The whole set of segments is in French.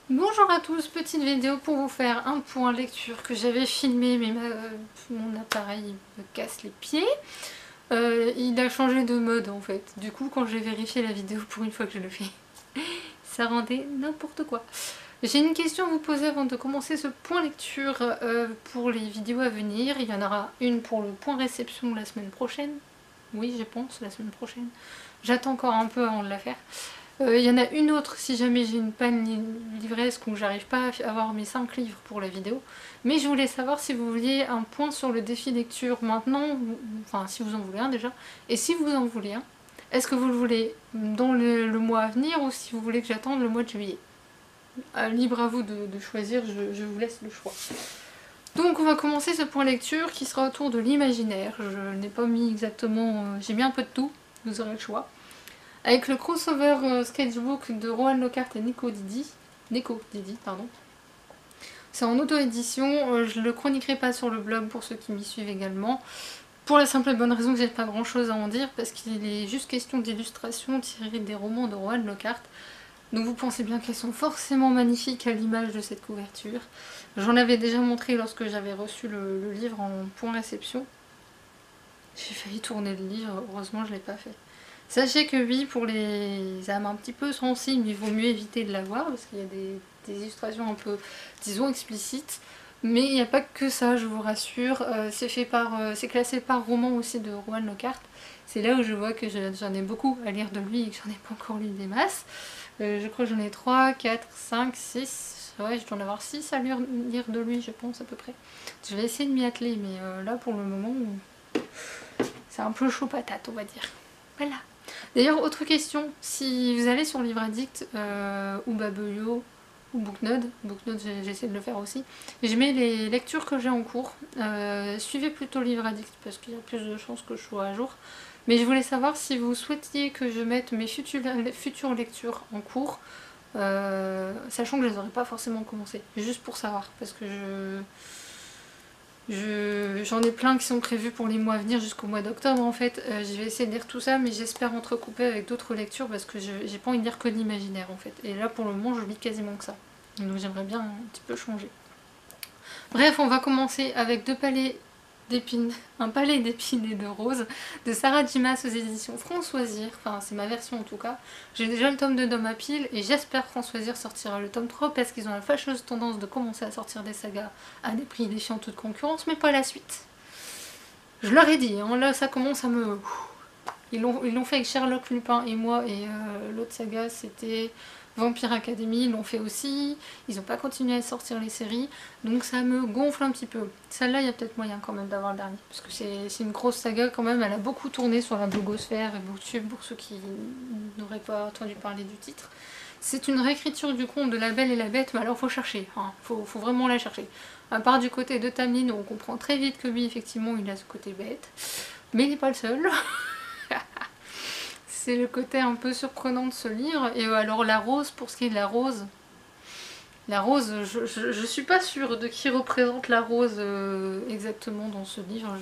Bonjour à tous, petite vidéo pour vous faire un point lecture que j'avais filmé mais mon appareil me casse les pieds. Il a changé de mode en fait, du coup quand j'ai vérifié la vidéo pour une fois que je le fais, ça rendait n'importe quoi. J'ai une question à vous poser avant de commencer ce point lecture pour les vidéos à venir. Il y en aura une pour le point réception la semaine prochaine. Oui, je pense, la semaine prochaine. J'attends encore un peu avant de la faire. Il y en a une autre si jamais j'ai une panne livresque ou que j'arrive pas à avoir mes 5 livres pour la vidéo. Mais je voulais savoir si vous vouliez un point sur le défi lecture maintenant, enfin si vous en voulez un déjà, et si vous en voulez un, est-ce que vous le voulez dans le mois à venir ou si vous voulez que j'attende le mois de juillet. Libre à vous de choisir, je vous laisse le choix. Donc on va commencer ce point lecture qui sera autour de l'imaginaire. Je n'ai pas mis exactement, j'ai mis un peu de tout, vous aurez le choix. Avec le crossover sketchbook de Rohan Lockhart et Nico Didi, pardon. C'est en auto-édition, je le chroniquerai pas sur le blog pour ceux qui m'y suivent également. Pour la simple et bonne raison que j'ai pas grand chose à en dire, parce qu'il est juste question d'illustrations tirées des romans de Rohan Lockhart. Donc vous pensez bien qu'elles sont forcément magnifiques à l'image de cette couverture. J'en avais déjà montré lorsque j'avais reçu le livre en point réception. J'ai failli tourner le livre, heureusement je l'ai pas fait. Sachez que oui, pour les âmes un petit peu sensibles, il vaut mieux éviter de la voir parce qu'il y a des illustrations un peu, disons, explicites. Mais il n'y a pas que ça, je vous rassure. C'est classé par roman aussi de Rohan Lockhart. C'est là où je vois que j'en ai beaucoup à lire de lui et que j'en ai pas encore lu des masses. Je crois que j'en ai 3, 4, 5, 6. Ouais, je dois en avoir 6 à lire de lui, je pense, à peu près. Je vais essayer de m'y atteler, mais là, pour le moment, c'est un peu chaud patate, on va dire. Voilà. D'ailleurs, autre question, si vous allez sur Livre Addict ou Babelio ou Booknode j'essaie de le faire aussi, je mets les lectures que j'ai en cours. Suivez plutôt Livre Addict parce qu'il y a plus de chances que je sois à jour. Mais je voulais savoir si vous souhaitiez que je mette mes futures lectures en cours, sachant que je les aurais pas forcément commencé, juste pour savoir, parce que j'en ai plein qui sont prévus pour les mois à venir jusqu'au mois d'octobre en fait. Je vais essayer de lire tout ça mais j'espère entrecouper avec d'autres lectures parce que j'ai pas envie de lire que de l'imaginaire en fait. Et là pour le moment je lis quasiment que ça. Donc j'aimerais bien un petit peu changer. Bref, on va commencer avec un palais d'épines et de roses de Sarah Dimas aux éditions Françoisir. Enfin c'est ma version en tout cas. J'ai déjà le tome 2 dans ma pile et j'espère que Françoisir sortira le tome 3 parce qu'ils ont la fâcheuse tendance de commencer à sortir des sagas à des prix défiant toute concurrence mais pas la suite. Je leur ai dit, hein, là ça commence à me... Ils l'ont fait avec Sherlock, Lupin et moi et l'autre saga c'était Vampire Academy, ils l'ont fait aussi, ils n'ont pas continué à sortir les séries, donc ça me gonfle un petit peu. Celle-là, il y a peut-être moyen quand même d'avoir le dernier, parce que c'est une grosse saga quand même, elle a beaucoup tourné sur la blogosphère et Booktube pour ceux qui n'auraient pas entendu parler du titre. C'est une réécriture du conte de La Belle et la Bête, mais alors faut chercher, hein, faut vraiment la chercher. À part du côté de Tamlin, on comprend très vite que lui, effectivement, il a ce côté bête, mais il n'est pas le seul. C'est le côté un peu surprenant de ce livre. Et alors la rose, pour ce qui est de la rose, je suis pas sûre de qui représente la rose exactement dans ce livre.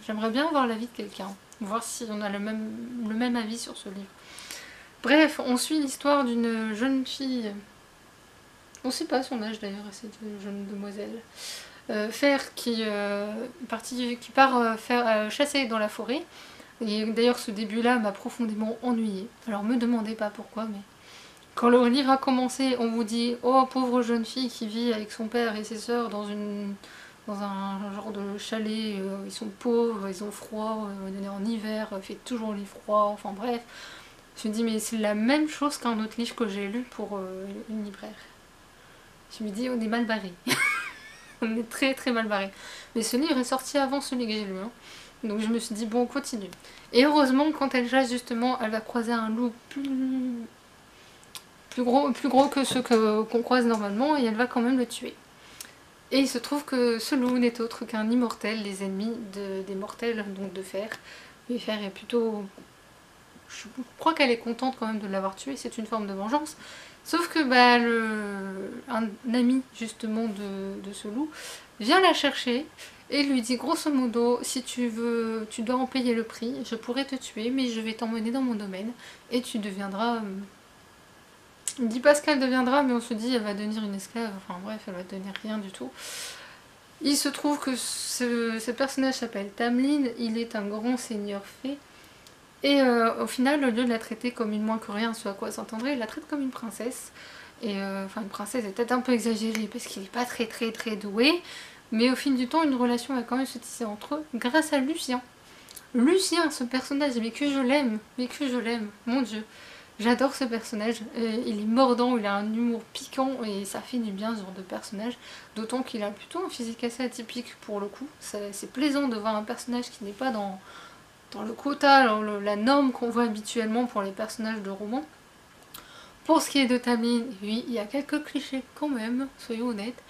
J'aimerais bien avoir l'avis de quelqu'un, voir si on a le même avis sur ce livre. Bref, on suit l'histoire d'une jeune fille, on sait pas son âge d'ailleurs, cette jeune demoiselle, qui part chasser dans la forêt. Et d'ailleurs ce début-là m'a profondément ennuyée. Alors me demandez pas pourquoi, mais quand le livre a commencé, on vous dit « Oh, pauvre jeune fille qui vit avec son père et ses sœurs dans un genre de chalet, ils sont pauvres, ils ont froid, on est en hiver, il fait toujours les froids, enfin bref. » Je me dis « Mais c'est la même chose qu'un autre livre que j'ai lu pour une libraire. » Je me dis « On est mal barré. » On est très très mal barré. Mais ce livre est sorti avant celui que j'ai lu, hein. Donc je me suis dit, bon, on continue. Et heureusement, quand elle chasse, justement, elle va croiser un loup plus gros que ceux qu'on croise normalement, et elle va quand même le tuer. Et il se trouve que ce loup n'est autre qu'un immortel, les ennemis des mortels, donc de Fer. Et Fer est plutôt... Je crois qu'elle est contente quand même de l'avoir tué, c'est une forme de vengeance. Sauf que un ami, justement, de ce loup, vient la chercher et lui dit grosso modo, si tu veux, tu dois en payer le prix, je pourrais te tuer mais je vais t'emmener dans mon domaine et tu deviendras Il dit pas ce qu'elle deviendra, mais on se dit elle va devenir une esclave, enfin bref, elle va devenir rien du tout. Il se trouve que ce personnage s'appelle Tamlin, il est un grand seigneur fée, et au final, au lieu de la traiter comme une moins que rien, ce à quoi s'entendrait, il la traite comme une princesse. Et enfin, une princesse est peut-être un peu exagérée parce qu'il n'est pas très doué, mais au fil du temps, une relation va quand même se tisser entre eux grâce à Lucien. Lucien, ce personnage, mais que je l'aime, mon dieu. J'adore ce personnage, il est mordant, il a un humour piquant et ça fait du bien ce genre de personnage, d'autant qu'il a plutôt un physique assez atypique pour le coup. C'est plaisant de voir un personnage qui n'est pas dans le quota, la norme qu'on voit habituellement pour les personnages de romans. Pour ce qui est de Tamlin, oui, il y a quelques clichés quand même, soyons honnêtes,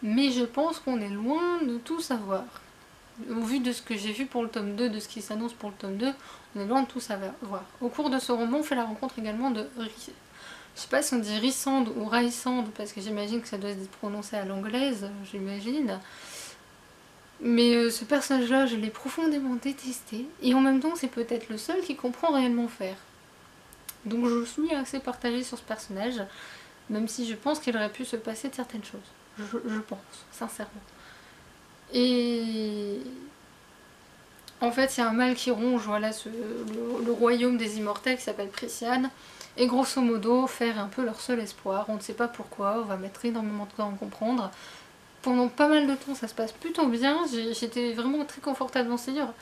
mais je pense qu'on est loin de tout savoir. Au vu de ce que j'ai vu pour le tome 2, de ce qui s'annonce pour le tome 2, on est loin de tout savoir. Au cours de ce roman, on fait la rencontre également de... Je sais pas si on dit Rysand ou Rysand, parce que j'imagine que ça doit se prononcer à l'anglaise, j'imagine. Mais ce personnage-là, je l'ai profondément détesté, et en même temps, c'est peut-être le seul qui comprend réellement faire. Donc je suis assez partagée sur ce personnage, même si je pense qu'il aurait pu se passer de certaines choses. Je pense, sincèrement. Et en fait, il y a un mal qui ronge, voilà, le royaume des immortels qui s'appelle Prysian. Et grosso modo, faire un peu leur seul espoir. On ne sait pas pourquoi, on va mettre énormément de temps à comprendre. Pendant pas mal de temps, ça se passe plutôt bien. J'étais vraiment très confortable dans ce livre.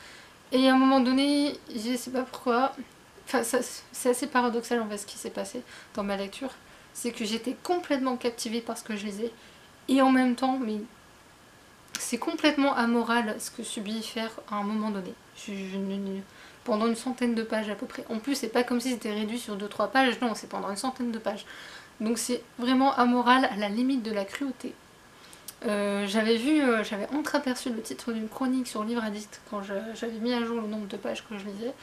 Et à un moment donné, je sais pas pourquoi. Enfin, c'est assez paradoxal en fait ce qui s'est passé dans ma lecture. C'est que j'étais complètement captivée par ce que je lisais. Et en même temps, mais c'est complètement amoral ce que subit faire à un moment donné. Pendant une centaine de pages à peu près. En plus, c'est pas comme si c'était réduit sur 2-3 pages, non, c'est pendant une centaine de pages. Donc c'est vraiment amoral à la limite de la cruauté. J'avais entreaperçu le titre d'une chronique sur Livre Addict quand j'avais mis à jour le nombre de pages que je lisais.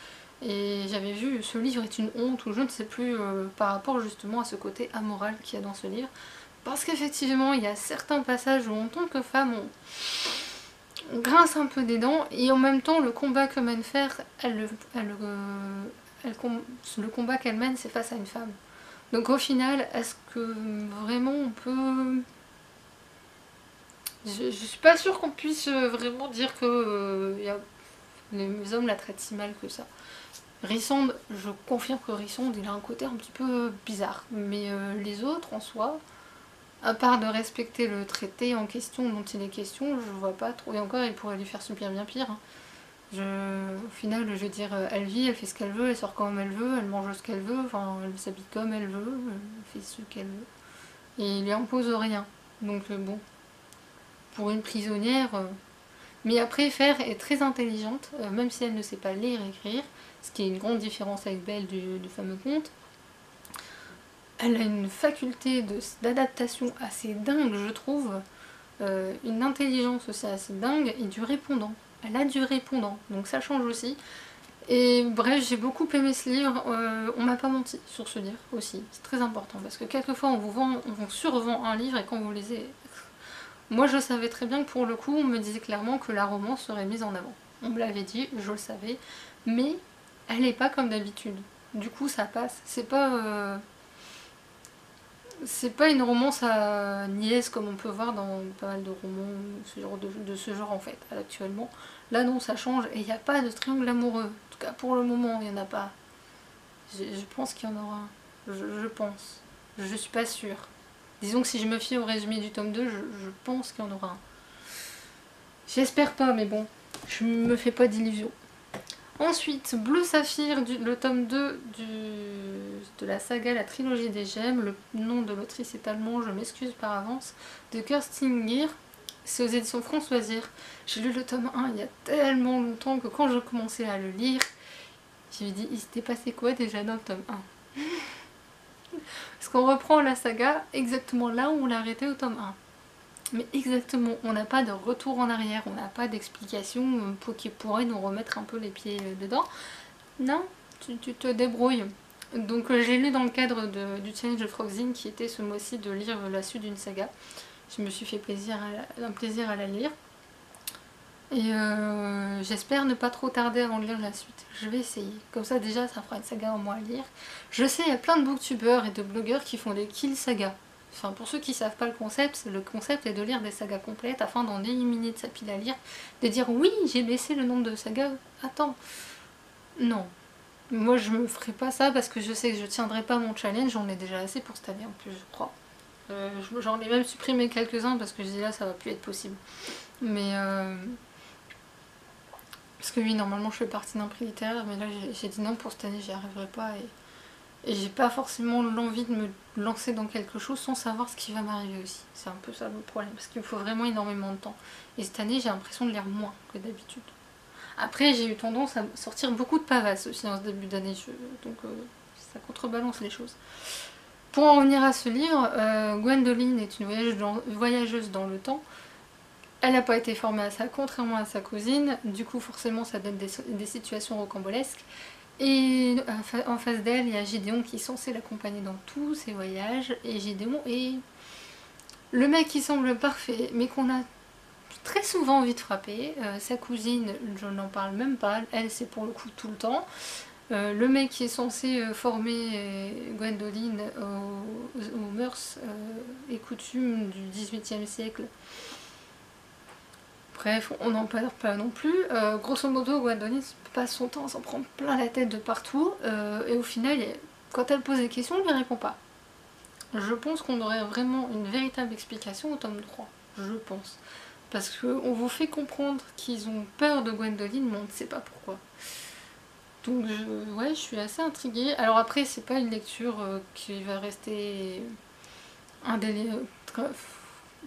Et j'avais vu ce livre est une honte ou je ne sais plus par rapport justement à ce côté amoral qu'il y a dans ce livre. Parce qu'effectivement, il y a certains passages où en tant que femme, on grince un peu des dents et en même temps, le combat que mène Fer, le combat qu'elle mène, c'est face à une femme. Donc au final, est-ce que vraiment on peut... Je suis pas sûre qu'on puisse vraiment dire que les hommes la traitent si mal que ça. Rysand, je confirme que Rysand, il a un côté un petit peu bizarre. Mais les autres, en soi, à part de respecter le traité en question dont il est question, je vois pas trop. Et encore, il pourrait lui faire subir bien pire. Hein. Au final, je veux dire, elle vit, elle fait ce qu'elle veut, elle sort comme elle veut, elle mange ce qu'elle veut, enfin, elle s'habille comme elle veut, elle fait ce qu'elle veut. Et il lui impose rien. Donc bon, pour une prisonnière... Mais après, Fer est très intelligente, même si elle ne sait pas lire et écrire, ce qui est une grande différence avec Belle du fameux conte. Elle a une faculté d'adaptation assez dingue, je trouve, une intelligence aussi assez dingue, et du répondant. Elle a du répondant, donc ça change aussi. Et bref, j'ai beaucoup aimé ce livre, on m'a pas menti sur ce livre aussi, c'est très important, parce que quelquefois on vous survend un livre et quand vous lisez... Moi je savais très bien que pour le coup, on me disait clairement que la romance serait mise en avant. On me l'avait dit, je le savais, mais elle n'est pas comme d'habitude. Du coup ça passe, c'est pas une romance à niaise comme on peut voir dans pas mal de romans de ce genre en fait, actuellement. Là non, ça change et il n'y a pas de triangle amoureux. En tout cas pour le moment, il n'y en a pas. Je pense qu'il y en aura un. Je pense. Je suis pas sûre. Disons que si je me fie au résumé du tome 2, je pense qu'il y en aura un. J'espère pas, mais bon, je me fais pas d'illusions. Ensuite, Bleu Saphir, le tome 2 de la saga La Trilogie des Gemmes. Le nom de l'autrice est allemand, je m'excuse par avance. De Kerstin Gier. C'est aux éditions Françoisir. J'ai lu le tome 1 il y a tellement longtemps que quand je commençais à le lire, je me dit, il s'était passé quoi déjà dans le tome 1 Parce qu'on reprend la saga exactement là où on l'a arrêté au tome 1. Mais exactement, on n'a pas de retour en arrière, on n'a pas d'explication qui pourrait nous remettre un peu les pieds dedans. Non, tu te débrouilles. Donc j'ai lu dans le cadre du challenge de Frogzine qui était ce mois-ci de lire la suite d'une saga. Je me suis fait un plaisir à la lire. Et j'espère ne pas trop tarder avant de lire la suite. Je vais essayer. Comme ça déjà ça fera une saga en moins à lire. Je sais, il y a plein de booktubeurs et de blogueurs qui font des kill sagas. Enfin pour ceux qui savent pas le concept est de lire des sagas complètes afin d'en éliminer de sa pile à lire. De dire oui j'ai baissé le nombre de sagas. Attends. Non. Moi je me ferai pas ça parce que je sais que je tiendrai pas mon challenge. J'en ai déjà assez pour cette année en plus je crois. J'en ai même supprimé quelques-uns parce que je dis là ça va plus être possible. Mais parce que oui, normalement je fais partie d'un prix littéraire, mais là j'ai dit non pour cette année, j'y arriverai pas. Et j'ai pas forcément l'envie de me lancer dans quelque chose sans savoir ce qui va m'arriver aussi. C'est un peu ça le problème, parce qu'il me faut vraiment énormément de temps. Et cette année, j'ai l'impression de lire moins que d'habitude. Après, j'ai eu tendance à sortir beaucoup de pavasses aussi en ce début d'année, donc ça contrebalance les choses. Pour en revenir à ce livre, Gwendoline est une voyageuse dans le temps. Elle n'a pas été formée à ça, contrairement à sa cousine, du coup forcément ça donne des situations rocambolesques. Et en face d'elle, il y a Gédéon qui est censé l'accompagner dans tous ses voyages, et Gédéon est le mec qui semble parfait, mais qu'on a très souvent envie de frapper. Sa cousine, je n'en parle même pas, elle c'est pour le coup tout le temps. Le mec qui est censé former Gwendoline aux mœurs et coutumes du XVIIIe siècle. Bref, on n'en parle pas non plus. Grosso modo, Gwendoline passe son temps à s'en prendre plein la tête de partout. Et au final, quand elle pose des questions, on ne lui répond pas. Je pense qu'on aurait vraiment une véritable explication au tome 3. Je pense. Parce qu'on vous fait comprendre qu'ils ont peur de Gwendoline, mais on ne sait pas pourquoi. Donc ouais, je suis assez intriguée. Alors après, c'est pas une lecture qui va rester un délai...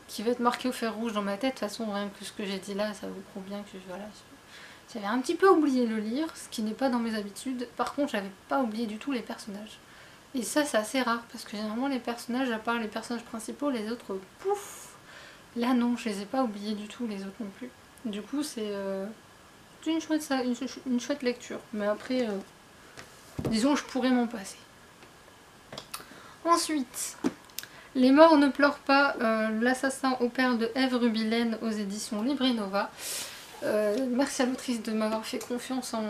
qui va être marqué au fer rouge dans ma tête. De toute façon, rien que ce que j'ai dit là, ça vous prouve bien que voilà, j'avais un petit peu oublié le lire, ce qui n'est pas dans mes habitudes. Par contre, j'avais pas oublié du tout les personnages. Et ça, c'est assez rare, parce que généralement, les personnages, à part les personnages principaux, les autres, pouf. Là, non, je les ai pas oubliés du tout, les autres non plus. Du coup, c'est une chouette lecture. Mais après, disons, je pourrais m'en passer. Ensuite... Les morts ne pleurent pas, l'assassin au père de Ève Rubilène aux éditions Librinova. Merci à l'autrice de m'avoir fait confiance en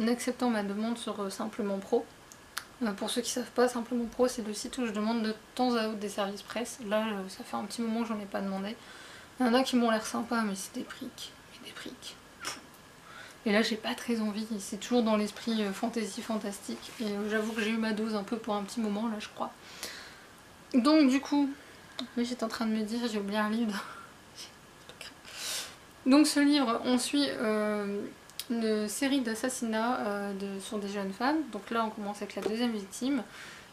acceptant ma demande sur Simplement Pro. Pour ceux qui ne savent pas, Simplement Pro c'est le site où je demande de temps à autre des services presse. Là ça fait un petit moment que j'en ai pas demandé. Il y en a qui m'ont l'air sympas mais c'est des briques. Mais des briques. Et là j'ai pas très envie, c'est toujours dans l'esprit fantasy fantastique. Et j'avoue que j'ai eu ma dose un peu pour un petit moment là je crois. Donc du coup, oui j'étais en train de me dire, j'ai oublié un livre. Donc ce livre, on suit une série d'assassinats sur des jeunes femmes. Donc là on commence avec la deuxième victime.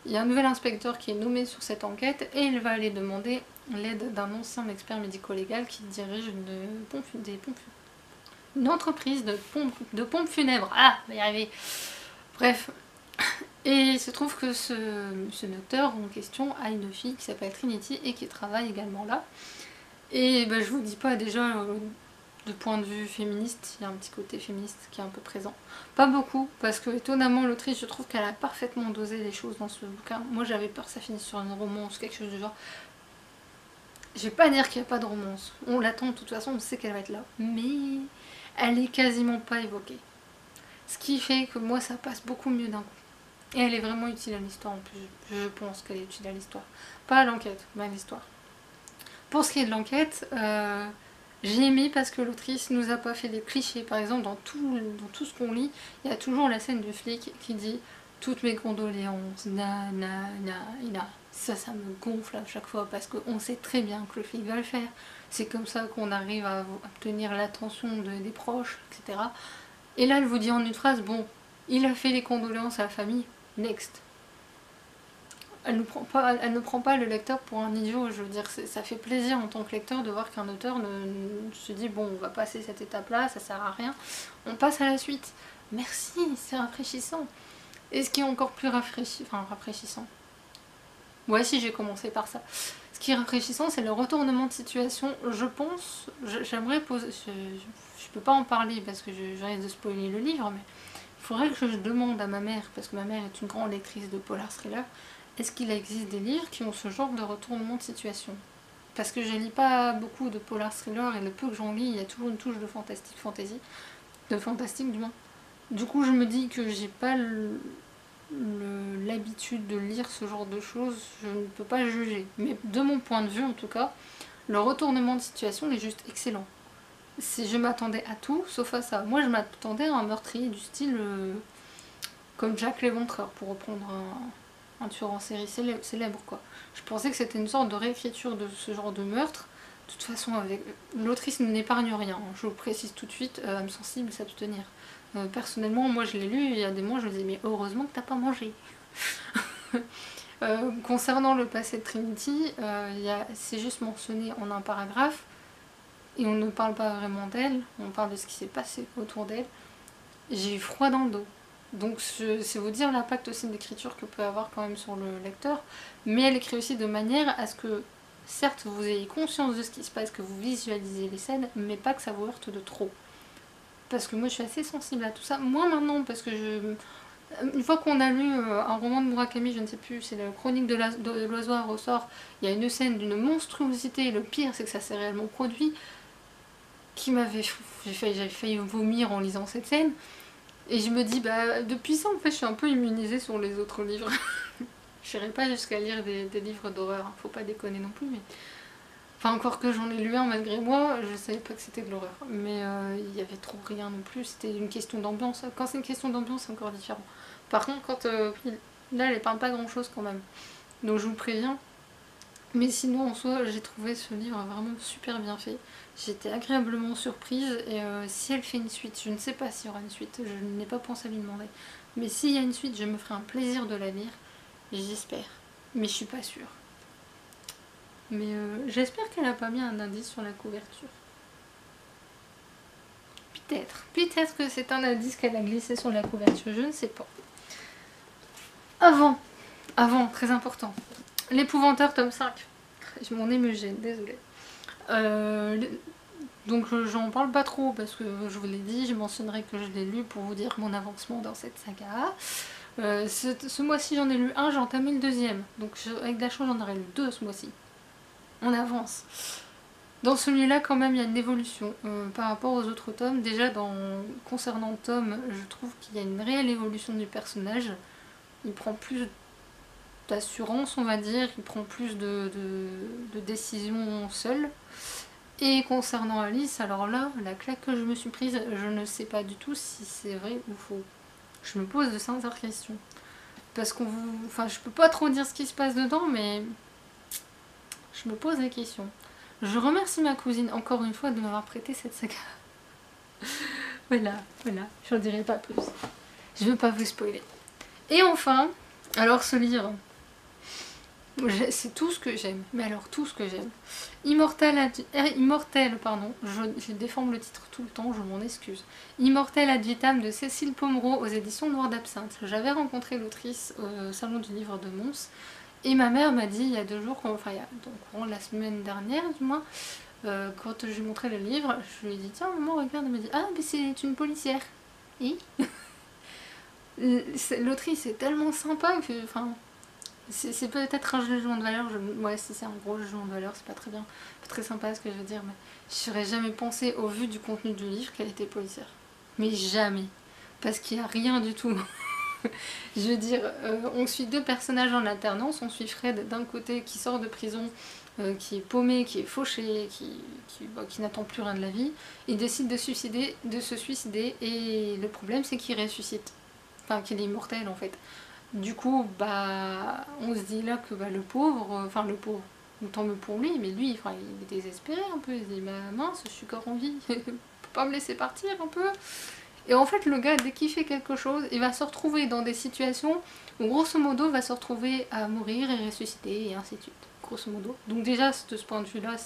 Il y a un nouvel inspecteur qui est nommé sur cette enquête et il va aller demander l'aide d'un ancien expert médico-légal qui dirige une entreprise de pompes funèbres. Ah, on va y arriver. Bref. Et il se trouve que ce docteur en question a une fille qui s'appelle Trinity et qui travaille également là. Et ben, je vous dis pas déjà, de point de vue féministe, il y a un petit côté féministe qui est un peu présent. Pas beaucoup, parce que étonnamment l'autrice, je trouve qu'elle a parfaitement dosé les choses dans ce bouquin. Moi j'avais peur que ça finisse sur une romance, quelque chose du genre. Je vais pas dire qu'il n'y a pas de romance. On l'attend de toute façon, on sait qu'elle va être là. Mais elle est quasiment pas évoquée. Ce qui fait que moi ça passe beaucoup mieux d'un coup. Et elle est vraiment utile à l'histoire en plus, je pense qu'elle est utile à l'histoire. Pas à l'enquête, mais à l'histoire. Pour ce qui est de l'enquête, j'ai aimé parce que l'autrice nous a pas fait des clichés. Par exemple, dans tout ce qu'on lit, il y a toujours la scène du flic qui dit « Toutes mes condoléances, na na na na ». Ça me gonfle à chaque fois parce qu'on sait très bien que le flic va le faire. C'est comme ça qu'on arrive à obtenir l'attention des proches, etc. Et là, elle vous dit en une phrase « Bon, il a fait les condoléances à la famille. Next ». Elle ne prend pas le lecteur pour un idiot, je veux dire, ça fait plaisir en tant que lecteur de voir qu'un auteur se dit bon on va passer cette étape là, ça sert à rien, on passe à la suite. Merci, c'est rafraîchissant. Et ce qui est encore plus rafraîchissant, ouais si j'ai commencé par ça, ce qui est rafraîchissant c'est le retournement de situation, je pense, j'aimerais poser, je peux pas en parler parce que je risque de spoiler le livre, mais il faudrait que je demande à ma mère, parce que ma mère est une grande lectrice de polar thriller, est-ce qu'il existe des livres qui ont ce genre de retournement de situation? parce que je lis pas beaucoup de polar thriller et le peu que j'en lis, il y a toujours une touche de fantastique, de fantastique du moins. Du coup, je me dis que j'ai pas l'habitude de lire ce genre de choses, je ne peux pas juger. Mais de mon point de vue, en tout cas, le retournement de situation est juste excellent. Je m'attendais à tout, sauf à ça. Moi, je m'attendais à un meurtrier du style comme Jack l'Éventreur, pour reprendre un tueur en série célèbre, quoi. Je pensais que c'était une sorte de réécriture de ce genre de meurtre. De toute façon, l'autrice n'épargne rien, hein. Je vous précise tout de suite, âme sensible, ça peut tenir. Personnellement, moi je l'ai lu, il y a des mois je me disais mais heureusement que t'as pas mangé. Concernant le passé de Trinity, c'est juste mentionné en un paragraphe et on ne parle pas vraiment d'elle, on parle de ce qui s'est passé autour d'elle. J'ai eu froid dans le dos. Donc c'est vous dire l'impact aussi d'écriture que peut avoir quand même sur le lecteur, mais elle écrit aussi de manière à ce que, certes, vous ayez conscience de ce qui se passe, que vous visualisez les scènes, mais pas que ça vous heurte de trop. Parce que moi je suis assez sensible à tout ça, moi maintenant, parce que une fois qu'on a lu un roman de Murakami, je ne sais plus, c'est la chronique de l'oiseau à ressort, il y a une scène d'une monstruosité, et le pire c'est que ça s'est réellement produit, qui m'avait... J'avais failli vomir en lisant cette scène. Et je me dis, bah, depuis ça, en fait, je suis un peu immunisée sur les autres livres. Je n'irai pas jusqu'à lire des livres d'horreur, hein. Faut pas déconner non plus, mais... Enfin, encore que j'en ai lu un malgré moi, je savais pas que c'était de l'horreur. Mais il y avait trop rien non plus, c'était une question d'ambiance. Quand c'est une question d'ambiance, c'est encore différent. Par contre, là, elle parle pas grand-chose quand même. Donc je vous préviens. Mais sinon, en soi, j'ai trouvé ce livre vraiment super bien fait. J'étais agréablement surprise et si elle fait une suite, je ne sais pas s'il y aura une suite, je n'ai pas pensé à lui demander. Mais s'il y a une suite, je me ferai un plaisir de la lire, j'espère. Mais je suis pas sûre. Mais j'espère qu'elle a pas mis un indice sur la couverture. Peut-être que c'est un indice qu'elle a glissé sur la couverture, je ne sais pas. Avant, très important, l'épouvanteur tome 5. Mon nez me gêne, désolée. Donc j'en parle pas trop parce que je vous l'ai dit, je mentionnerai que je l'ai lu pour vous dire mon avancement dans cette saga. Ce mois-ci j'en ai lu un, j'ai entamé le deuxième. Donc avec de la chance j'en aurai lu deux ce mois-ci. On avance. Dans celui-là quand même il y a une évolution par rapport aux autres tomes. Déjà concernant Tom, je trouve qu'il y a une réelle évolution du personnage. Il prend plus d'assurance on va dire, il prend plus de décisions seul. Et concernant Alice, alors là, la claque que je me suis prise, je ne sais pas du tout si c'est vrai ou faux. Je me pose de sincères questions. Parce enfin, je peux pas trop dire ce qui se passe dedans, mais je me pose des questions. Je remercie ma cousine encore une fois de m'avoir prêté cette saga. Voilà, j'en dirai pas plus. Je veux pas vous spoiler. Et enfin, alors ce livre, c'est tout ce que j'aime, mais alors tout ce que j'aime. Immortel, pardon, je déforme le titre tout le temps, je m'en excuse. Immortel ad vitam de Cécile Pomereau aux éditions Noir d'Absinthe. J'avais rencontré l'autrice au salon du livre de Mons, et ma mère m'a dit il y a 2 jours, enfin il y a courant la semaine dernière du moins, quand je lui ai montré le livre, je lui ai dit tiens maman regarde, elle m'a dit ah mais c'est une policière. Et l'autrice est tellement sympa que, enfin... C'est peut-être un jugement de valeur, ouais si c'est un gros jugement de valeur, c'est pas très bien, pas très sympa ce que je veux dire, mais je n'aurais jamais pensé au vu du contenu du livre qu'elle était policière. Mais jamais. Parce qu'il n'y a rien du tout. Je veux dire, on suit 2 personnages en alternance, on suit Fred d'un côté qui sort de prison, qui est paumé, qui est fauché, qui n'attend plus rien de la vie, il décide de se suicider et le problème c'est qu'il ressuscite. Enfin qu'il est immortel en fait. Du coup, bah, on se dit là que bah, le pauvre, tant mieux pour lui, mais lui, enfin, il est désespéré un peu, il se dit, bah mince, je suis encore en vie, peut pas me laisser partir un peu. Et en fait, le gars, dès qu'il fait quelque chose, il va se retrouver dans des situations où, grosso modo, il va se retrouver à mourir et ressusciter, et ainsi de suite, grosso modo. Donc déjà, de ce point de vue-là,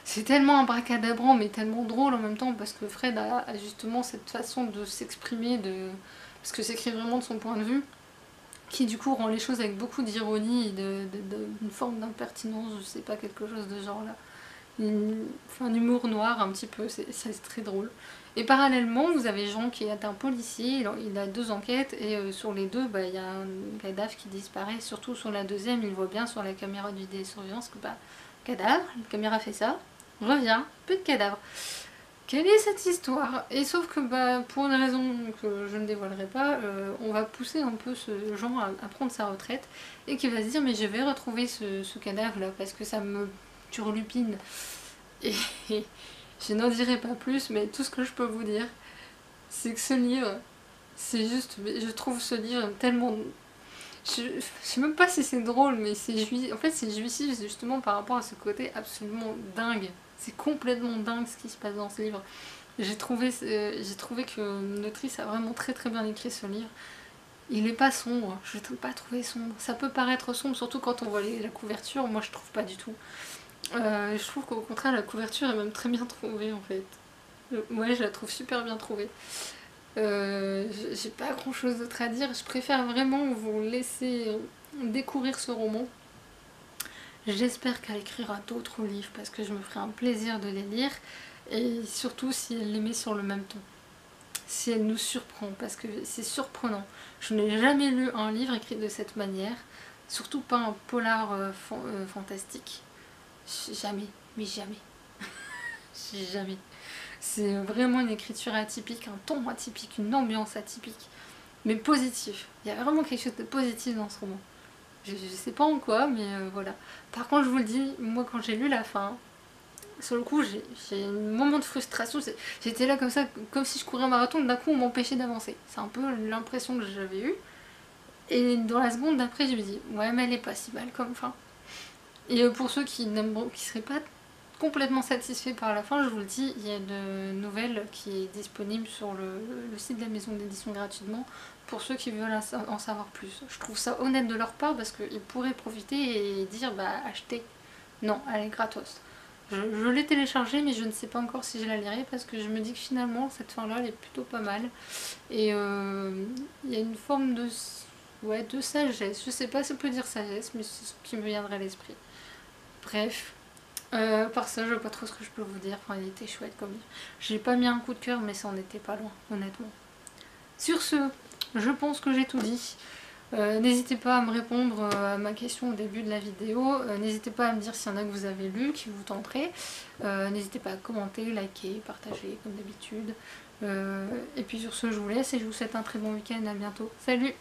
c'est tellement abracadabrant, mais tellement drôle en même temps, parce que Fred a justement cette façon de s'exprimer, parce que c'est écrit vraiment de son point de vue, qui du coup rend les choses avec beaucoup d'ironie et d'une forme d'impertinence, je sais pas, quelque chose de genre là. enfin, un humour noir un petit peu, c'est très drôle. Et parallèlement, vous avez Jean qui est un policier, il a 2 enquêtes et sur les deux, bah, il y a un cadavre qui disparaît, surtout sur la deuxième, il voit bien sur la caméra de vidéosurveillance que bah, cadavre, la caméra fait ça, revient, plus de cadavre. Quelle est cette histoire? Et sauf que bah, pour une raison que je ne dévoilerai pas, on va pousser un peu ce Jean à prendre sa retraite et qui va se dire mais je vais retrouver ce cadavre là parce que ça me turlupine. Et je n'en dirai pas plus, mais tout ce que je peux vous dire, c'est que ce livre, c'est juste, je trouve ce livre tellement... Je sais même pas si c'est drôle, mais c'est jouissif. En fait, c'est jouissif justement par rapport à ce côté absolument dingue. C'est complètement dingue ce qui se passe dans ce livre. J'ai trouvé que l'autrice a vraiment très très bien écrit ce livre. Il n'est pas sombre, je ne l'ai pas trouvé sombre. Ça peut paraître sombre, surtout quand on voit la couverture, moi je trouve pas du tout. Je trouve qu'au contraire la couverture est même très bien trouvée en fait. Ouais, je la trouve super bien trouvée. J'ai pas grand chose d'autre à dire, je préfère vraiment vous laisser découvrir ce roman. J'espère qu'elle écrira d'autres livres parce que je me ferai un plaisir de les lire et surtout si elle les met sur le même ton. Si elle nous surprend, parce que c'est surprenant. Je n'ai jamais lu un livre écrit de cette manière, surtout pas un polar fantastique. Jamais, mais jamais. Jamais. C'est vraiment une écriture atypique, un ton atypique, une ambiance atypique, mais positif. Il y a vraiment quelque chose de positif dans ce roman. Je sais pas en quoi, mais voilà. Par contre, je vous le dis, moi quand j'ai lu la fin, sur le coup, j'ai un moment de frustration. J'étais là comme ça, comme si je courais un marathon, d'un coup on m'empêchait d'avancer. C'est un peu l'impression que j'avais eue. Et dans la seconde d'après, je me dis, ouais, mais elle est pas si mal comme fin. Et pour ceux qui seraient pas complètement satisfaits par la fin, je vous le dis, il y a une nouvelle qui est disponible sur le site de la maison d'édition gratuitement pour ceux qui veulent en savoir plus. Je trouve ça honnête de leur part parce qu'ils pourraient profiter et dire bah achetez. Non, elle est gratos. Je l'ai téléchargée mais je ne sais pas encore si je la lirai parce que je me dis que finalement cette fin là elle est plutôt pas mal. Et il y a une forme de, ouais, de sagesse. Je sais pas si on peut dire sagesse mais c'est ce qui me viendrait à l'esprit. Bref. Par ça, je vois pas trop ce que je peux vous dire. Enfin, il était chouette comme livre. J'ai pas mis un coup de cœur, mais ça en était pas loin, honnêtement. Sur ce, je pense que j'ai tout dit. N'hésitez pas à me répondre à ma question au début de la vidéo. N'hésitez pas à me dire s'il y en a que vous avez lu, qui vous tenterait. N'hésitez pas à commenter, liker, partager, comme d'habitude. Et puis sur ce, je vous laisse et je vous souhaite un très bon week-end. À bientôt. Salut!